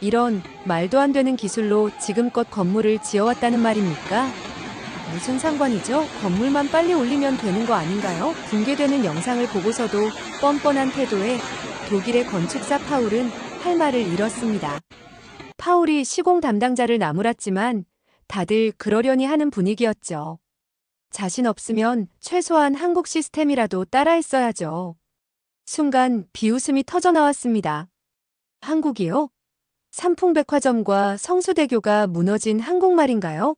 이런 말도 안 되는 기술로 지금껏 건물을 지어왔다는 말입니까? 무슨 상관이죠? 건물만 빨리 올리면 되는 거 아닌가요? 붕괴되는 영상을 보고서도 뻔뻔한 태도에 독일의 건축사 파울은 할 말을 잃었습니다. 파울이 시공 담당자를 나무랐지만 다들 그러려니 하는 분위기였죠. 자신 없으면 최소한 한국 시스템이라도 따라했어야죠. 순간 비웃음이 터져나왔습니다. 한국이요? 삼풍백화점과 성수대교가 무너진 한국말인가요?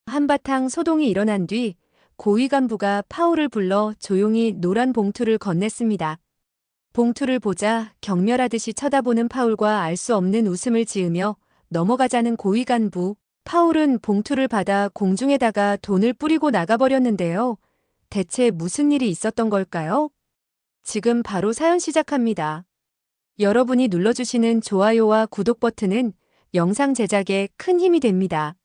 한바탕 소동이 일어난 뒤 고위 간부가 파울을 불러 조용히 노란 봉투를 건넸습니다. 봉투를 보자 경멸하듯이 쳐다보는 파울과 알 수 없는 웃음을 지으며 넘어가자는 고위 간부. 파울은 봉투를 받아 공중에다가 돈을 뿌리고 나가버렸는데요. 대체 무슨 일이 있었던 걸까요? 지금 바로 사연 시작합니다. 여러분이 눌러주시는 좋아요와 구독 버튼은 영상 제작에 큰 힘이 됩니다.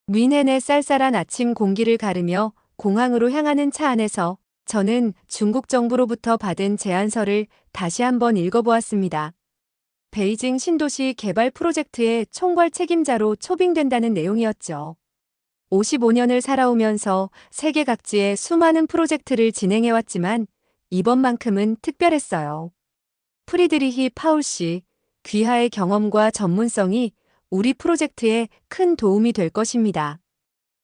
뮌헨의 쌀쌀한 아침 공기를 가르며 공항으로 향하는 차 안에서 저는 중국 정부로부터 받은 제안서를 다시 한번 읽어보았습니다. 베이징 신도시 개발 프로젝트의 총괄 책임자로 초빙된다는 내용이었죠. 55년을 살아오면서 세계 각지에 수많은 프로젝트를 진행해왔지만 이번만큼은 특별했어요. 프리드리히 파울 씨, 귀하의 경험과 전문성이 우리 프로젝트에 큰 도움이 될 것입니다.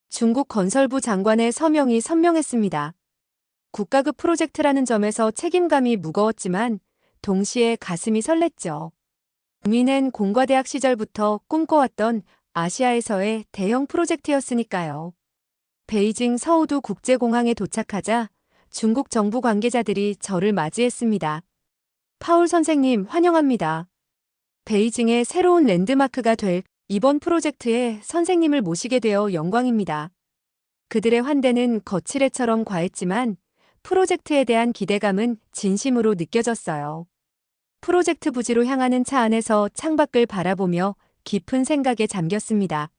중국 건설부 장관의 서명이 선명했습니다. 국가급 프로젝트라는 점에서 책임감이 무거웠지만 동시에 가슴이 설렜죠. 뮌헨 공과대학 시절부터 꿈꿔왔던 아시아에서의 대형 프로젝트였으니까요. 베이징 서우두 국제공항에 도착하자 중국 정부 관계자들이 저를 맞이했습니다. 파울 선생님 환영합니다. 베이징의 새로운 랜드마크가 될 이번 프로젝트에 선생님을 모시게 되어 영광입니다. 그들의 환대는 거칠애처럼 과했지만 프로젝트에 대한 기대감은 진심으로 느껴졌어요. 프로젝트 부지로 향하는 차 안에서 창밖을 바라보며 깊은 생각에 잠겼습니다.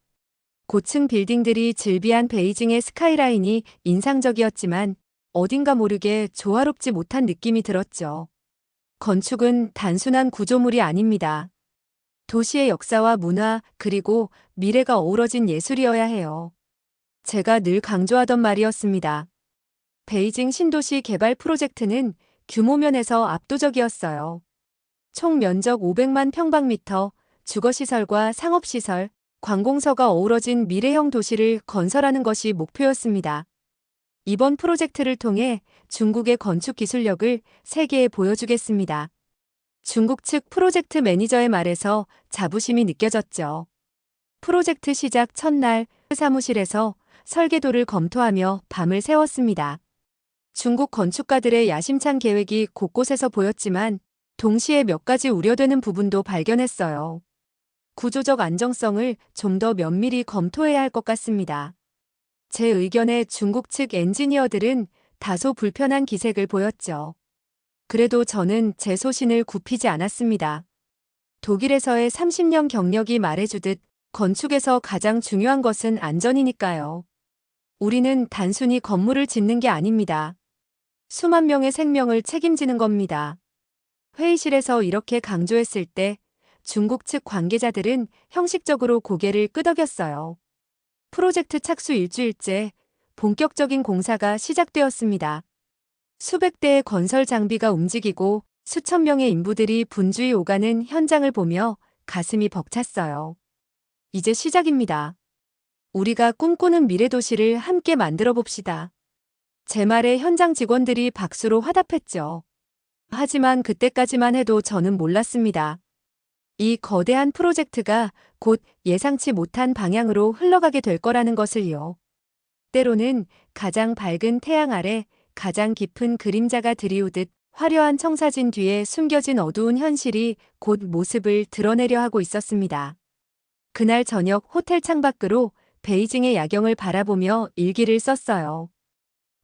고층 빌딩들이 즐비한 베이징의 스카이라인이 인상적이었지만 어딘가 모르게 조화롭지 못한 느낌이 들었죠. 건축은 단순한 구조물이 아닙니다. 도시의 역사와 문화 그리고 미래가 어우러진 예술이어야 해요. 제가 늘 강조하던 말이었습니다. 베이징 신도시 개발 프로젝트는 규모면에서 압도적이었어요. 총 면적 500만 평방미터, 주거시설과 상업시설, 관공서가 어우러진 미래형 도시를 건설하는 것이 목표였습니다. 이번 프로젝트를 통해 중국의 건축 기술력을 세계에 보여주겠습니다. 중국 측 프로젝트 매니저의 말에서 자부심이 느껴졌죠. 프로젝트 시작 첫날 사무실에서 설계도를 검토하며 밤을 새웠습니다. 중국 건축가들의 야심찬 계획이 곳곳에서 보였지만 동시에 몇 가지 우려되는 부분도 발견했어요. 구조적 안정성을 좀 더 면밀히 검토해야 할 것 같습니다. 제 의견에 중국 측 엔지니어들은 다소 불편한 기색을 보였죠. 그래도 저는 제 소신을 굽히지 않았습니다. 독일에서의 30년 경력이 말해주듯 건축에서 가장 중요한 것은 안전이니까요. 우리는 단순히 건물을 짓는 게 아닙니다. 수만 명의 생명을 책임지는 겁니다. 회의실에서 이렇게 강조했을 때 중국 측 관계자들은 형식적으로 고개를 끄덕였어요. 프로젝트 착수 일주일째 본격적인 공사가 시작되었습니다. 수백 대의 건설 장비가 움직이고 수천 명의 인부들이 분주히 오가는 현장을 보며 가슴이 벅찼어요. 이제 시작입니다. 우리가 꿈꾸는 미래도시를 함께 만들어 봅시다. 제 말에 현장 직원들이 박수로 화답했죠. 하지만 그때까지만 해도 저는 몰랐습니다. 이 거대한 프로젝트가 곧 예상치 못한 방향으로 흘러가게 될 거라는 것을요. 때로는 가장 밝은 태양 아래 가장 깊은 그림자가 드리우듯 화려한 청사진 뒤에 숨겨진 어두운 현실이 곧 모습을 드러내려 하고 있었습니다. 그날 저녁 호텔 창밖으로 베이징의 야경을 바라보며 일기를 썼어요.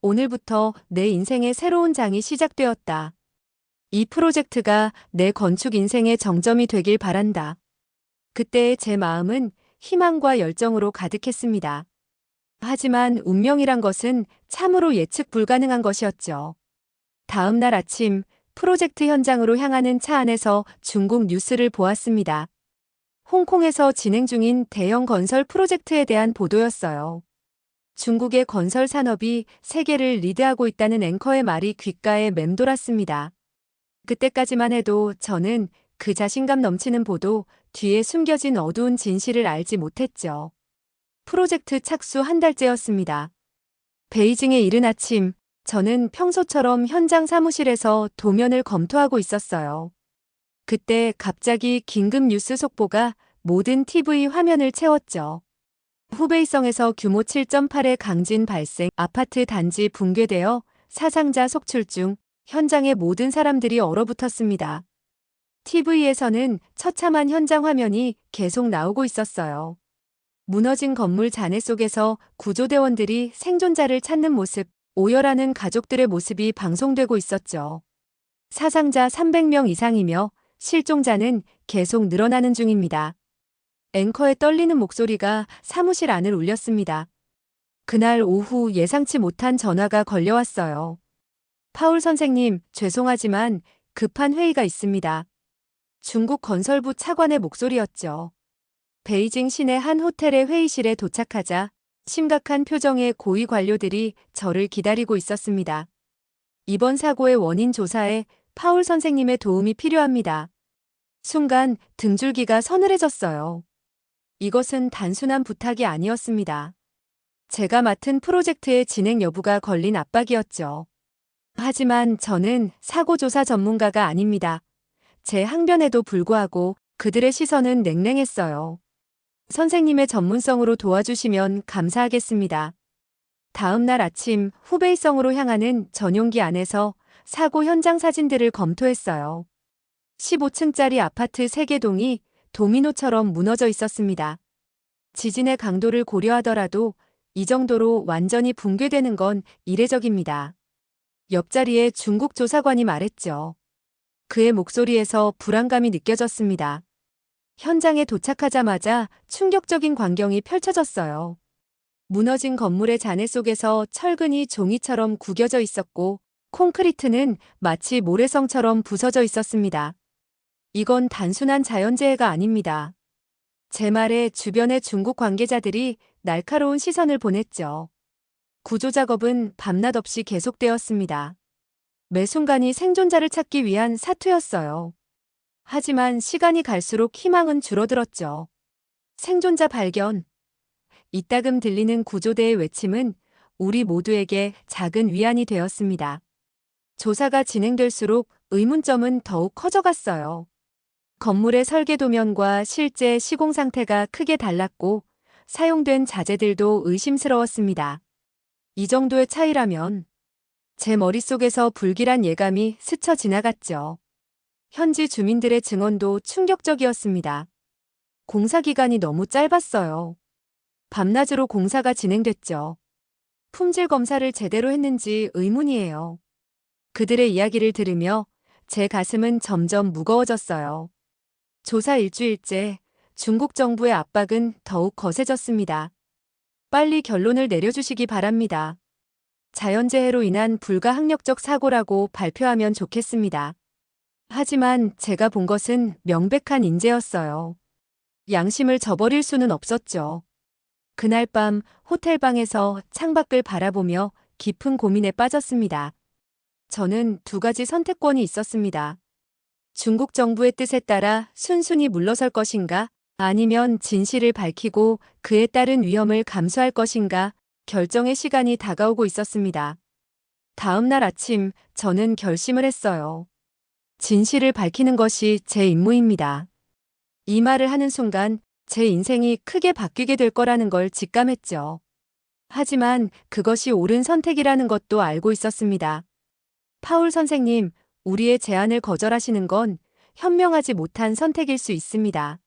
오늘부터 내 인생의 새로운 장이 시작되었다. 이 프로젝트가 내 건축 인생의 정점이 되길 바란다. 그때의 제 마음은 희망과 열정으로 가득했습니다. 하지만 운명이란 것은 참으로 예측 불가능한 것이었죠. 다음 날 아침 프로젝트 현장으로 향하는 차 안에서 중국 뉴스를 보았습니다. 홍콩에서 진행 중인 대형 건설 프로젝트에 대한 보도였어요. 중국의 건설 산업이 세계를 리드하고 있다는 앵커의 말이 귓가에 맴돌았습니다. 그때까지만 해도 저는 그 자신감 넘치는 보도 뒤에 숨겨진 어두운 진실을 알지 못했죠. 프로젝트 착수 한 달째였습니다. 베이징에 이른 아침, 저는 평소처럼 현장 사무실에서 도면을 검토하고 있었어요. 그때 갑자기 긴급 뉴스 속보가 모든 TV 화면을 채웠죠. 후베이성에서 규모 7.8의 강진 발생, 아파트 단지 붕괴되어 사상자 속출 중, 현장의 모든 사람들이 얼어붙었습니다. TV에서는 처참한 현장 화면이 계속 나오고 있었어요. 무너진 건물 잔해 속에서 구조대원들이 생존자를 찾는 모습, 오열하는 가족들의 모습이 방송되고 있었죠. 사상자 300명 이상이며 실종자는 계속 늘어나는 중입니다. 앵커의 떨리는 목소리가 사무실 안을 울렸습니다. 그날 오후 예상치 못한 전화가 걸려왔어요. 파울 선생님, 죄송하지만 급한 회의가 있습니다. 중국 건설부 차관의 목소리였죠. 베이징 시내 한 호텔의 회의실에 도착하자 심각한 표정의 고위 관료들이 저를 기다리고 있었습니다. 이번 사고의 원인 조사에 파울 선생님의 도움이 필요합니다. 순간 등줄기가 서늘해졌어요. 이것은 단순한 부탁이 아니었습니다. 제가 맡은 프로젝트의 진행 여부가 걸린 압박이었죠. 하지만 저는 사고조사 전문가가 아닙니다. 제 항변에도 불구하고 그들의 시선은 냉랭했어요. 선생님의 전문성으로 도와주시면 감사하겠습니다. 다음 날 아침 후베이성으로 향하는 전용기 안에서 사고 현장 사진들을 검토했어요. 15층짜리 아파트 3개 동이 도미노처럼 무너져 있었습니다. 지진의 강도를 고려하더라도 이 정도로 완전히 붕괴되는 건 이례적입니다. 옆자리에 중국 조사관이 말했죠. 그의 목소리에서 불안감이 느껴졌습니다. 현장에 도착하자마자 충격적인 광경이 펼쳐졌어요. 무너진 건물의 잔해 속에서 철근이 종이처럼 구겨져 있었고 콘크리트는 마치 모래성처럼 부서져 있었습니다. 이건 단순한 자연재해가 아닙니다. 제 말에 주변의 중국 관계자들이 날카로운 시선을 보냈죠. 구조 작업은 밤낮 없이 계속되었습니다. 매 순간이 생존자를 찾기 위한 사투였어요. 하지만 시간이 갈수록 희망은 줄어들었죠. 생존자 발견. 이따금 들리는 구조대의 외침은 우리 모두에게 작은 위안이 되었습니다. 조사가 진행될수록 의문점은 더욱 커져갔어요. 건물의 설계 도면과 실제 시공 상태가 크게 달랐고 사용된 자재들도 의심스러웠습니다. 이 정도의 차이라면 제 머릿속에서 불길한 예감이 스쳐 지나갔죠. 현지 주민들의 증언도 충격적이었습니다. 공사 기간이 너무 짧았어요. 밤낮으로 공사가 진행됐죠. 품질 검사를 제대로 했는지 의문이에요. 그들의 이야기를 들으며 제 가슴은 점점 무거워졌어요. 조사 일주일째 중국 정부의 압박은 더욱 거세졌습니다. 빨리 결론을 내려주시기 바랍니다. 자연재해로 인한 불가항력적 사고라고 발표하면 좋겠습니다. 하지만 제가 본 것은 명백한 인재였어요. 양심을 저버릴 수는 없었죠. 그날 밤 호텔방에서 창밖을 바라보며 깊은 고민에 빠졌습니다. 저는 2가지 선택권이 있었습니다. 중국 정부의 뜻에 따라 순순히 물러설 것인가, 아니면 진실을 밝히고 그에 따른 위험을 감수할 것인가, 결정의 시간이 다가오고 있었습니다. 다음 날 아침 저는 결심을 했어요. 진실을 밝히는 것이 제 임무입니다. 이 말을 하는 순간 제 인생이 크게 바뀌게 될 거라는 걸 직감했죠. 하지만 그것이 옳은 선택이라는 것도 알고 있었습니다. 파울 선생님, 우리의 제안을 거절하시는 건 현명하지 못한 선택일 수 있습니다.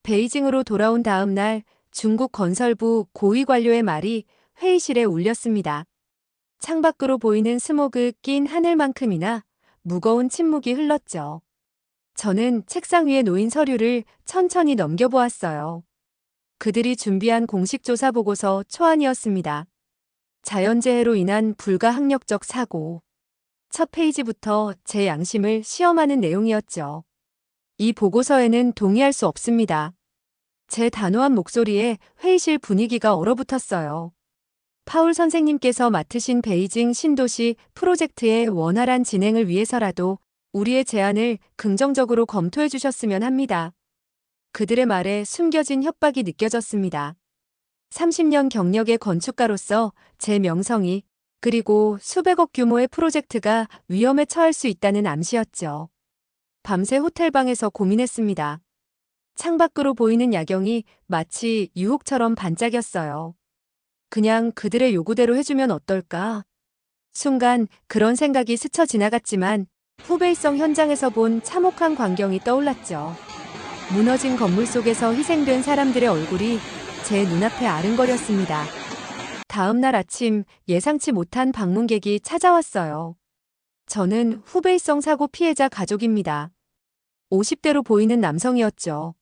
베이징으로 돌아온 다음 날 중국 건설부 고위 관료의 말이 회의실에 울렸습니다. 창밖으로 보이는 스모그 낀 하늘만큼이나 무거운 침묵이 흘렀죠. 저는 책상 위에 놓인 서류를 천천히 넘겨보았어요. 그들이 준비한 공식 조사 보고서 초안이었습니다. 자연재해로 인한 불가항력적 사고. 첫 페이지부터 제 양심을 시험하는 내용이었죠. 이 보고서에는 동의할 수 없습니다. 제 단호한 목소리에 회의실 분위기가 얼어붙었어요. 파울 선생님께서 맡으신 베이징 신도시 프로젝트의 원활한 진행을 위해서라도 우리의 제안을 긍정적으로 검토해 주셨으면 합니다. 그들의 말에 숨겨진 협박이 느껴졌습니다. 30년 경력의 건축가로서 제 명성이, 그리고 수백억 규모의 프로젝트가 위험에 처할 수 있다는 암시였죠. 밤새 호텔방에서 고민했습니다. 창밖으로 보이는 야경이 마치 유혹처럼 반짝였어요. 그냥 그들의 요구대로 해주면 어떨까? 순간 그런 생각이 스쳐 지나갔지만 후베이성 현장에서 본 참혹한 광경이 떠올랐죠. 무너진 건물 속에서 희생된 사람들의 얼굴이 제 눈앞에 아른거렸습니다. 다음 날 아침 예상치 못한 방문객이 찾아왔어요. 저는 후베이성 사고 피해자 가족입니다. 50대로 보이는 남성이었죠.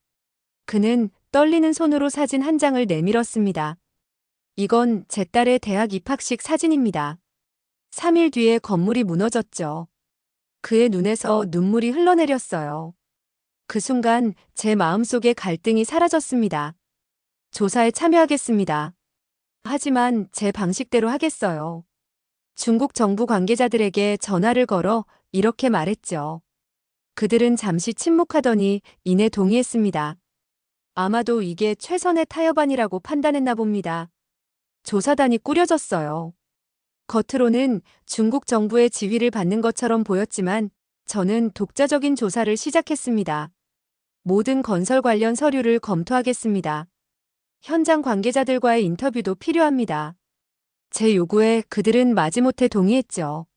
그는 떨리는 손으로 사진 한 장을 내밀었습니다. 이건 제 딸의 대학 입학식 사진입니다. 3일 뒤에 건물이 무너졌죠. 그의 눈에서 눈물이 흘러내렸어요. 그 순간 제 마음속의 갈등이 사라졌습니다. 조사에 참여하겠습니다. 하지만 제 방식대로 하겠어요. 중국 정부 관계자들에게 전화를 걸어 이렇게 말했죠. 그들은 잠시 침묵하더니 이내 동의했습니다. 아마도 이게 최선의 타협안이라고 판단했나 봅니다. 조사단이 꾸려졌어요. 겉으로는 중국 정부의 지휘를 받는 것처럼 보였지만 저는 독자적인 조사를 시작했습니다. 모든 건설 관련 서류를 검토하겠습니다. 현장 관계자들과의 인터뷰도 필요합니다. 제 요구에 그들은 마지못해 동의했죠.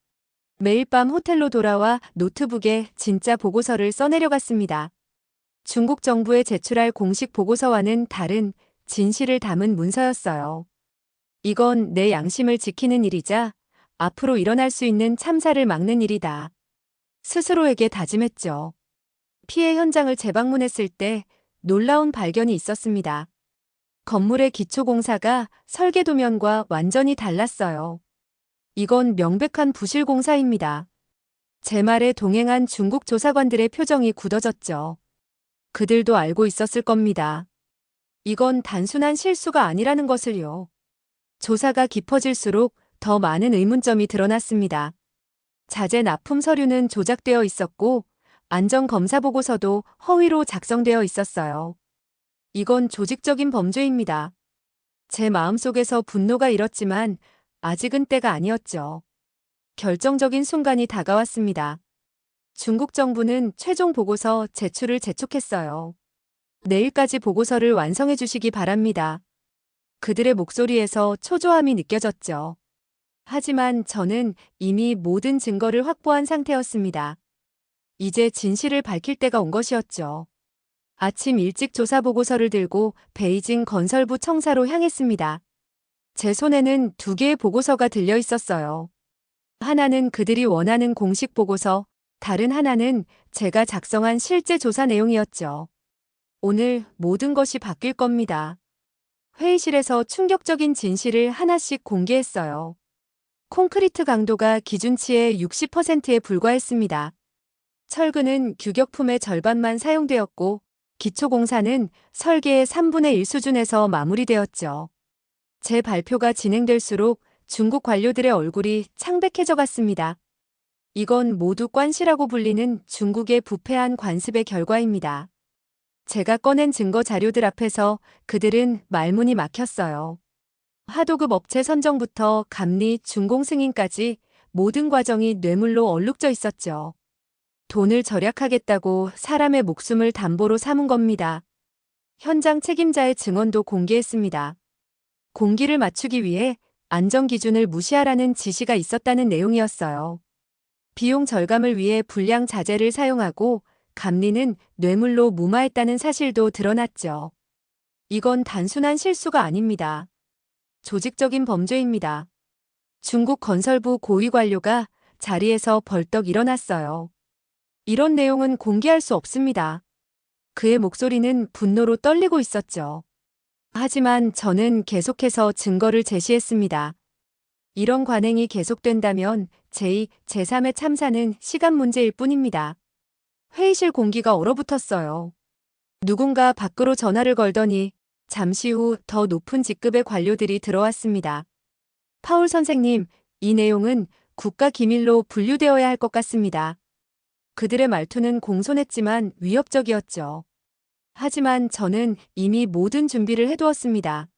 매일 밤 호텔로 돌아와 노트북에 진짜 보고서를 써내려갔습니다. 중국 정부에 제출할 공식 보고서와는 다른 진실을 담은 문서였어요. 이건 내 양심을 지키는 일이자 앞으로 일어날 수 있는 참사를 막는 일이다. 스스로에게 다짐했죠. 피해 현장을 재방문했을 때 놀라운 발견이 있었습니다. 건물의 기초공사가 설계 도면과 완전히 달랐어요. 이건 명백한 부실 공사입니다. 제 말에 동행한 중국 조사관들의 표정이 굳어졌죠. 그들도 알고 있었을 겁니다. 이건 단순한 실수가 아니라는 것을요. 조사가 깊어질수록 더 많은 의문점이 드러났습니다. 자재 납품 서류는 조작되어 있었고 안전검사 보고서도 허위로 작성되어 있었어요. 이건 조직적인 범죄입니다. 제 마음속에서 분노가 일었지만 아직은 때가 아니었죠. 결정적인 순간이 다가왔습니다. 중국 정부는 최종 보고서 제출을 재촉했어요. 내일까지 보고서를 완성해 주시기 바랍니다. 그들의 목소리에서 초조함이 느껴졌죠. 하지만 저는 이미 모든 증거를 확보한 상태였습니다. 이제 진실을 밝힐 때가 온 것이었죠. 아침 일찍 조사 보고서를 들고 베이징 건설부 청사로 향했습니다. 제 손에는 2개의 보고서가 들려 있었어요. 하나는 그들이 원하는 공식 보고서, 다른 하나는 제가 작성한 실제 조사 내용이었죠. 오늘 모든 것이 바뀔 겁니다. 회의실에서 충격적인 진실을 하나씩 공개했어요. 콘크리트 강도가 기준치의 60%에 불과했습니다. 철근은 규격품의 절반만 사용되었고 기초공사는 설계의 3분의 1 수준에서 마무리되었죠. 제 발표가 진행될수록 중국 관료들의 얼굴이 창백해져 갔습니다. 이건 모두 관시라고 불리는 중국의 부패한 관습의 결과입니다. 제가 꺼낸 증거 자료들 앞에서 그들은 말문이 막혔어요. 하도급 업체 선정부터 감리, 준공 승인까지 모든 과정이 뇌물로 얼룩져 있었죠. 돈을 절약하겠다고 사람의 목숨을 담보로 삼은 겁니다. 현장 책임자의 증언도 공개했습니다. 공기를 맞추기 위해 안전기준을 무시하라는 지시가 있었다는 내용이었어요. 비용 절감을 위해 불량 자재를 사용하고 감리는 뇌물로 무마했다는 사실도 드러났죠. 이건 단순한 실수가 아닙니다. 조직적인 범죄입니다. 중국 건설부 고위 관료가 자리에서 벌떡 일어났어요. 이런 내용은 공개할 수 없습니다. 그의 목소리는 분노로 떨리고 있었죠. 하지만 저는 계속해서 증거를 제시했습니다. 이런 관행이 계속된다면 제2, 제3의 참사는 시간 문제일 뿐입니다. 회의실 공기가 얼어붙었어요. 누군가 밖으로 전화를 걸더니 잠시 후 더 높은 직급의 관료들이 들어왔습니다. 파울 선생님, 이 내용은 국가 기밀로 분류되어야 할 것 같습니다. 그들의 말투는 공손했지만 위협적이었죠. 하지만 저는 이미 모든 준비를 해두었습니다.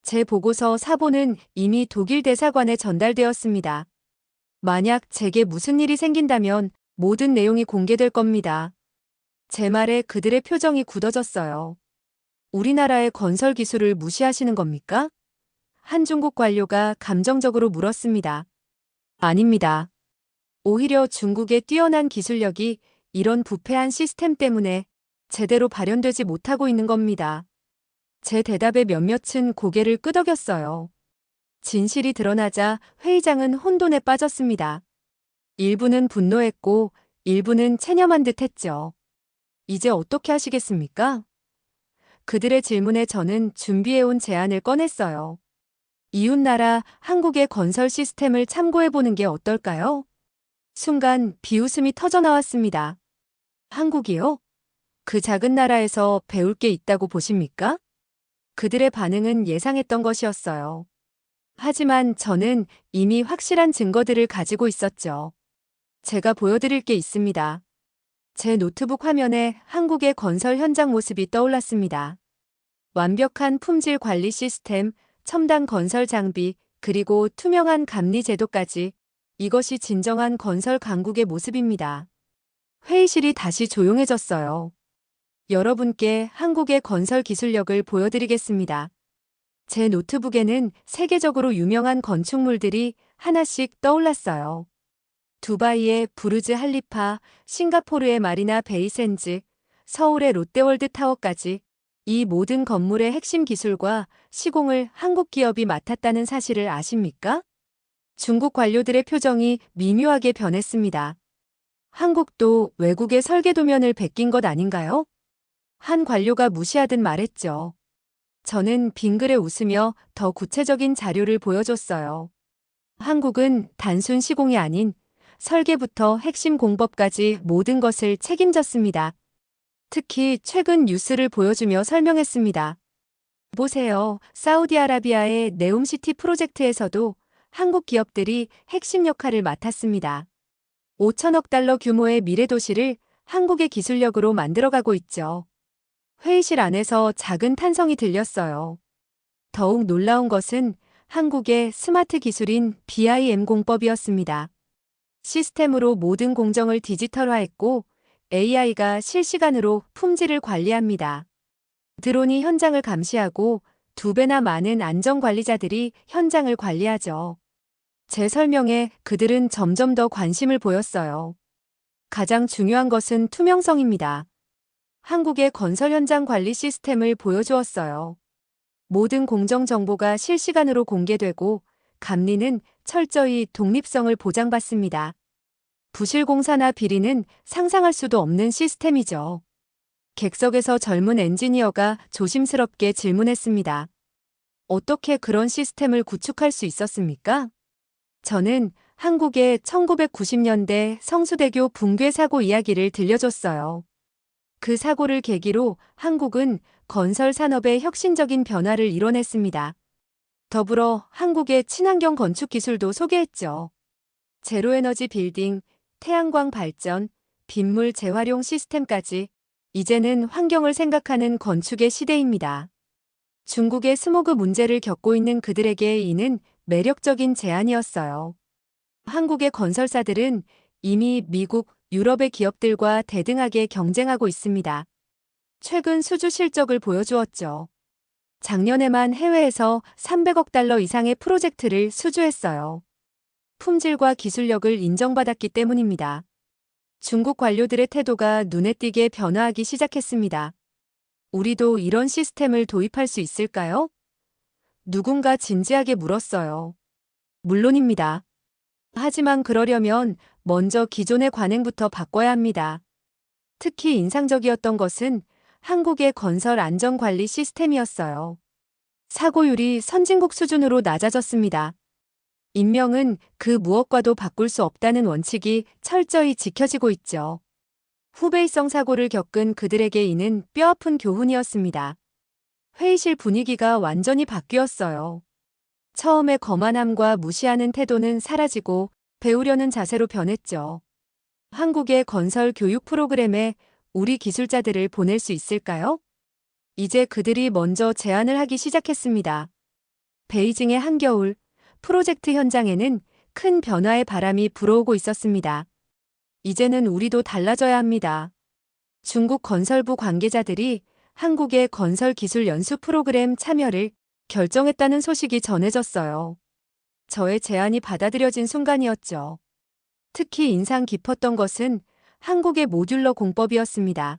제 보고서 사본은 이미 독일 대사관에 전달되었습니다. 만약 제게 무슨 일이 생긴다면 모든 내용이 공개될 겁니다. 제 말에 그들의 표정이 굳어졌어요. 우리나라의 건설 기술을 무시하시는 겁니까? 한 중국 관료가 감정적으로 물었습니다. 아닙니다. 오히려 중국의 뛰어난 기술력이 이런 부패한 시스템 때문에 제대로 발현되지 못하고 있는 겁니다. 제 대답에 몇몇은 고개를 끄덕였어요. 진실이 드러나자 회의장은 혼돈에 빠졌습니다. 일부는 분노했고 일부는 체념한 듯 했죠. 이제 어떻게 하시겠습니까? 그들의 질문에 저는 준비해온 제안을 꺼냈어요. 이웃나라 한국의 건설 시스템을 참고해보는 게 어떨까요? 순간 비웃음이 터져나왔습니다. 한국이요? 그 작은 나라에서 배울 게 있다고 보십니까? 그들의 반응은 예상했던 것이었어요. 하지만 저는 이미 확실한 증거들을 가지고 있었죠. 제가 보여드릴 게 있습니다. 제 노트북 화면에 한국의 건설 현장 모습이 떠올랐습니다. 완벽한 품질 관리 시스템, 첨단 건설 장비, 그리고 투명한 감리 제도까지 이것이 진정한 건설 강국의 모습입니다. 회의실이 다시 조용해졌어요. 여러분께 한국의 건설 기술력을 보여드리겠습니다. 제 노트북에는 세계적으로 유명한 건축물들이 하나씩 떠올랐어요. 두바이의 부르즈 할리파, 싱가포르의 마리나 베이 샌즈, 서울의 롯데월드 타워까지 이 모든 건물의 핵심 기술과 시공을 한국 기업이 맡았다는 사실을 아십니까? 중국 관료들의 표정이 미묘하게 변했습니다. 한국도 외국의 설계도면을 베낀 것 아닌가요? 한 관료가 무시하듯 말했죠. 저는 빙그레 웃으며 더 구체적인 자료를 보여줬어요. 한국은 단순 시공이 아닌 설계부터 핵심 공법까지 모든 것을 책임졌습니다. 특히 최근 뉴스를 보여주며 설명했습니다. 보세요. 사우디아라비아의 네움시티 프로젝트에서도 한국 기업들이 핵심 역할을 맡았습니다. 5천억 달러 규모의 미래 도시를 한국의 기술력으로 만들어가고 있죠. 회의실 안에서 작은 탄성이 들렸어요. 더욱 놀라운 것은 한국의 스마트 기술인 BIM 공법이었습니다. 시스템으로 모든 공정을 디지털화했고 AI가 실시간으로 품질을 관리합니다. 드론이 현장을 감시하고 2배나 많은 안전관리자들이 현장을 관리하죠. 제 설명에 그들은 점점 더 관심을 보였어요. 가장 중요한 것은 투명성입니다. 한국의 건설 현장 관리 시스템을 보여주었어요. 모든 공정 정보가 실시간으로 공개되고 감리는 철저히 독립성을 보장받습니다. 부실 공사나 비리는 상상할 수도 없는 시스템이죠. 객석에서 젊은 엔지니어가 조심스럽게 질문했습니다. 어떻게 그런 시스템을 구축할 수 있었습니까? 저는 한국의 1990년대 성수대교 붕괴 사고 이야기를 들려줬어요. 그 사고를 계기로 한국은 건설 산업의 혁신적인 변화를 이뤄냈습니다. 더불어 한국의 친환경 건축 기술도 소개했죠. 제로에너지 빌딩, 태양광 발전, 빗물 재활용 시스템까지 이제는 환경을 생각하는 건축의 시대입니다. 중국의 스모그 문제를 겪고 있는 그들에게 이는 매력적인 제안이었어요. 한국의 건설사들은 이미 미국, 유럽의 기업들과 대등하게 경쟁하고 있습니다. 최근 수주 실적을 보여주었죠. 작년에만 해외에서 300억 달러 이상의 프로젝트를 수주했어요. 품질과 기술력을 인정받았기 때문입니다. 중국 관료들의 태도가 눈에 띄게 변화하기 시작했습니다. 우리도 이런 시스템을 도입할 수 있을까요? 누군가 진지하게 물었어요. 물론입니다. 하지만 그러려면 먼저 기존의 관행부터 바꿔야 합니다. 특히 인상적이었던 것은 한국의 건설 안전관리 시스템이었어요. 사고율이 선진국 수준으로 낮아졌습니다. 인명은 그 무엇과도 바꿀 수 없다는 원칙이 철저히 지켜지고 있죠. 후베이성 사고를 겪은 그들에게 이는 뼈아픈 교훈이었습니다. 회의실 분위기가 완전히 바뀌었어요. 처음에 거만함과 무시하는 태도는 사라지고 배우려는 자세로 변했죠. 한국의 건설 교육 프로그램에 우리 기술자들을 보낼 수 있을까요? 이제 그들이 먼저 제안을 하기 시작했습니다. 베이징의 한겨울, 프로젝트 현장에는 큰 변화의 바람이 불어오고 있었습니다. 이제는 우리도 달라져야 합니다. 중국 건설부 관계자들이 한국의 건설 기술 연수 프로그램 참여를 결정했다는 소식이 전해졌어요. 저의 제안이 받아들여진 순간이었죠. 특히 인상 깊었던 것은 한국의 모듈러 공법이었습니다.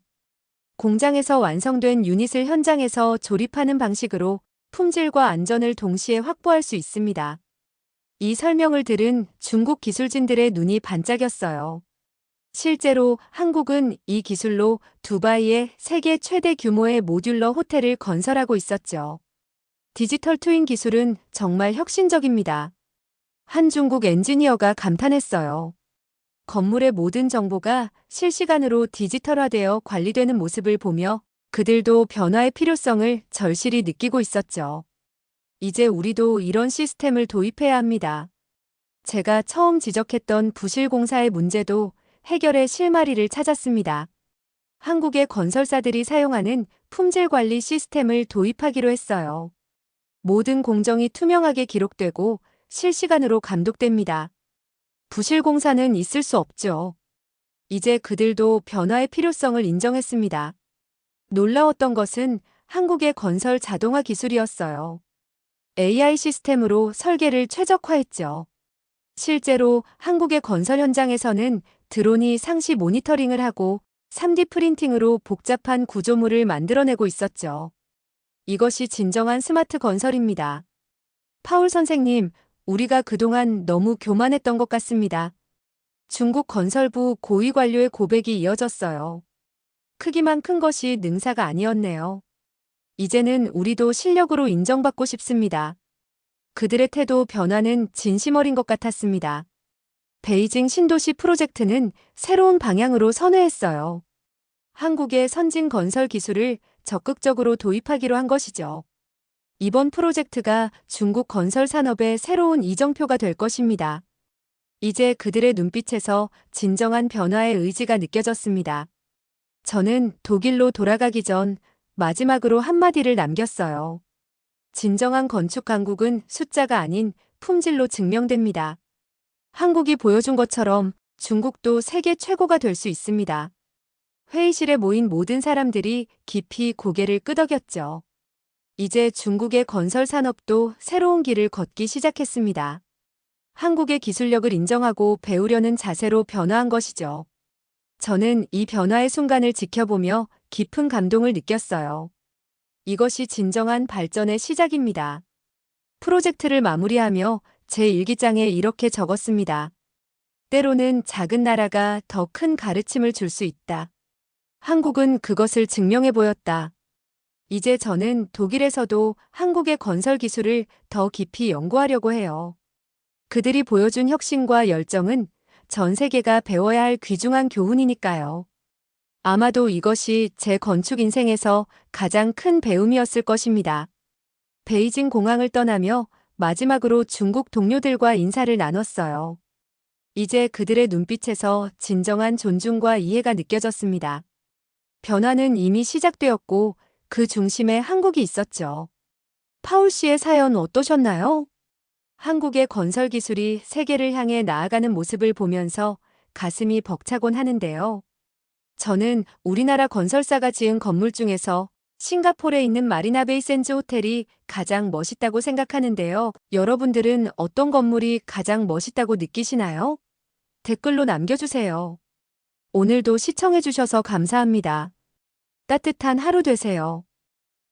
공장에서 완성된 유닛을 현장에서 조립하는 방식으로 품질과 안전을 동시에 확보할 수 있습니다. 이 설명을 들은 중국 기술진들의 눈이 반짝였어요. 실제로 한국은 이 기술로 두바이에 세계 최대 규모의 모듈러 호텔을 건설하고 있었죠. 디지털 트윈 기술은 정말 혁신적입니다. 한 중국 엔지니어가 감탄했어요. 건물의 모든 정보가 실시간으로 디지털화되어 관리되는 모습을 보며 그들도 변화의 필요성을 절실히 느끼고 있었죠. 이제 우리도 이런 시스템을 도입해야 합니다. 제가 처음 지적했던 부실공사의 문제도 해결의 실마리를 찾았습니다. 한국의 건설사들이 사용하는 품질 관리 시스템을 도입하기로 했어요. 모든 공정이 투명하게 기록되고 실시간으로 감독됩니다. 부실공사는 있을 수 없죠. 이제 그들도 변화의 필요성을 인정했습니다. 놀라웠던 것은 한국의 건설 자동화 기술이었어요. AI 시스템으로 설계를 최적화했죠. 실제로 한국의 건설 현장에서는 드론이 상시 모니터링을 하고 3D 프린팅으로 복잡한 구조물을 만들어내고 있었죠. 이것이 진정한 스마트 건설입니다. 파울 선생님, 우리가 그동안 너무 교만했던 것 같습니다. 중국 건설부 고위 관료의 고백이 이어졌어요. 크기만 큰 것이 능사가 아니었네요. 이제는 우리도 실력으로 인정받고 싶습니다. 그들의 태도 변화는 진심 어린 것 같았습니다. 베이징 신도시 프로젝트는 새로운 방향으로 선회했어요. 한국의 선진 건설 기술을 적극적으로 도입하기로 한 것이죠. 이번 프로젝트가 중국 건설 산업의 새로운 이정표가 될 것입니다. 이제 그들의 눈빛에서 진정한 변화의 의지가 느껴졌습니다. 저는 독일로 돌아가기 전 마지막으로 한마디를 남겼어요. 진정한 건축 강국은 숫자가 아닌 품질로 증명됩니다. 한국이 보여준 것처럼 중국도 세계 최고가 될 수 있습니다. 회의실에 모인 모든 사람들이 깊이 고개를 끄덕였죠. 이제 중국의 건설 산업도 새로운 길을 걷기 시작했습니다. 한국의 기술력을 인정하고 배우려는 자세로 변화한 것이죠. 저는 이 변화의 순간을 지켜보며 깊은 감동을 느꼈어요. 이것이 진정한 발전의 시작입니다. 프로젝트를 마무리하며 제 일기장에 이렇게 적었습니다. 때로는 작은 나라가 더 큰 가르침을 줄 수 있다. 한국은 그것을 증명해 보였다. 이제 저는 독일에서도 한국의 건설 기술을 더 깊이 연구하려고 해요. 그들이 보여준 혁신과 열정은 전 세계가 배워야 할 귀중한 교훈이니까요. 아마도 이것이 제 건축 인생에서 가장 큰 배움이었을 것입니다. 베이징 공항을 떠나며 마지막으로 중국 동료들과 인사를 나눴어요. 이제 그들의 눈빛에서 진정한 존중과 이해가 느껴졌습니다. 변화는 이미 시작되었고 그 중심에 한국이 있었죠. 파울 씨의 사연 어떠셨나요? 한국의 건설 기술이 세계를 향해 나아가는 모습을 보면서 가슴이 벅차곤 하는데요. 저는 우리나라 건설사가 지은 건물 중에서 싱가포르에 있는 마리나베이 샌즈 호텔이 가장 멋있다고 생각하는데요. 여러분들은 어떤 건물이 가장 멋있다고 느끼시나요? 댓글로 남겨주세요. 오늘도 시청해주셔서 감사합니다. 따뜻한 하루 되세요.